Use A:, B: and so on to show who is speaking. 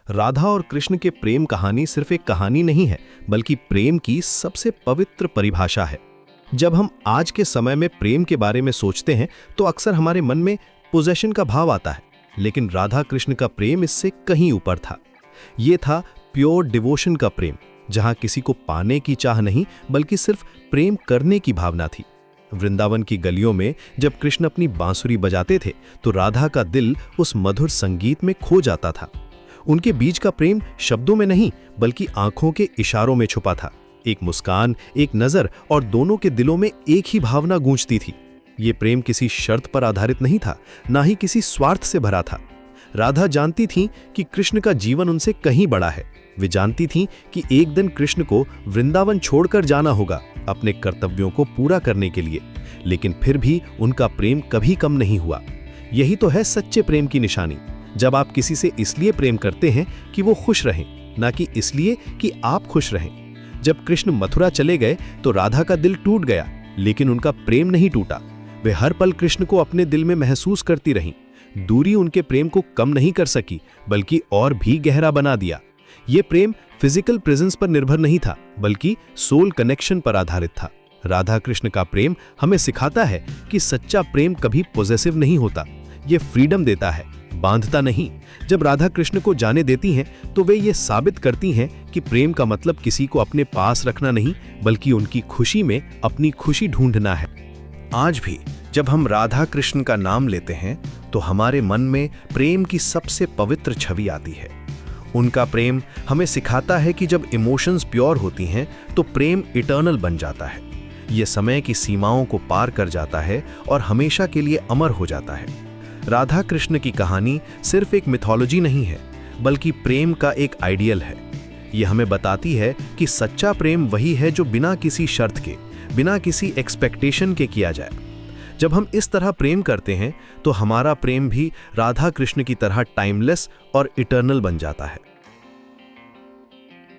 A: राधा और कृष्ण के प्रेम कहानी सिर्फ एक कहानी नहीं है, बल्कि प्रेम की सबसे पवित्र परिभाषा है। जब हम आज के समय में प्रेम के बारे में सोचते हैं तो अक्सर हमारे मन में पोजेशन का भाव आता है, लेकिन राधा कृष्ण का प्रेम इससे कहीं ऊपर था। ये था प्योर डिवोशन का प्रेम, जहां किसी को पाने की चाह नहीं बल्कि सिर्फ प्रेम करने की भावना थी। वृंदावन की गलियों में जब कृष्ण अपनी बांसुरी बजाते थे तो राधा का दिल उस मधुर संगीत में खो जाता था। उनके बीच का प्रेम शब्दों में नहीं बल्कि आंखों के इशारों में छुपा था। एक मुस्कान, एक नजर और दोनों के दिलों में एक ही भावना गूंजती थी। ये प्रेम किसी शर्त पर आधारित नहीं था, ना ही किसी स्वार्थ से भरा था। राधा जानती थी कि कृष्ण का जीवन उनसे कहीं बड़ा है। वे जानती थीं कि एक दिन कृष्ण को वृंदावन छोड़कर जाना होगा अपने कर्तव्यों को पूरा करने के लिए, लेकिन फिर भी उनका प्रेम कभी कम नहीं हुआ। यही तो है सच्चे प्रेम की निशानी, जब आप किसी से इसलिए प्रेम करते हैं कि वो खुश रहें, ना कि इसलिए कि आप खुश रहें। जब कृष्ण मथुरा चले गए तो राधा का दिल टूट गया, लेकिन उनका प्रेम नहीं टूटा। वे हर पल कृष्ण को अपने दिल में महसूस करती रहीं। दूरी उनके प्रेम को कम नहीं कर सकी, बल्कि और भी गहरा बना दिया। ये प्रेम फिजिकल प्रेजेंस पर निर्भर नहीं था, बल्कि सोल कनेक्शन पर आधारित था। राधा कृष्ण का प्रेम हमें सिखाता है कि सच्चा प्रेम कभी पॉजेसिव नहीं होता। ये फ्रीडम देता है, बांधता नहीं। जब राधा कृष्ण को जाने देती हैं तो वे ये साबित करती हैं कि प्रेम का मतलब किसी को अपने पास रखना नहीं, बल्कि उनकी खुशी में अपनी खुशी ढूंढना है। आज भी जब हम राधा कृष्ण का नाम लेते हैं तो हमारे मन में प्रेम की सबसे पवित्र छवि आती है। उनका प्रेम हमें सिखाता है कि जब इमोशंस प्योर होती हैं तो प्रेम इटर्नल बन जाता है। ये समय की सीमाओं को पार कर जाता है और हमेशा के लिए अमर हो जाता है। राधा कृष्ण की कहानी सिर्फ एक मिथोलॉजी नहीं है, बल्कि प्रेम का एक आइडियल है। ये हमें बताती है कि सच्चा प्रेम वही है जो बिना किसी शर्त के, बिना किसी एक्सपेक्टेशन के किया जाए। जब हम इस तरह प्रेम करते हैं तो हमारा प्रेम भी राधा कृष्ण की तरह टाइमलेस और इटर्नल बन जाता है।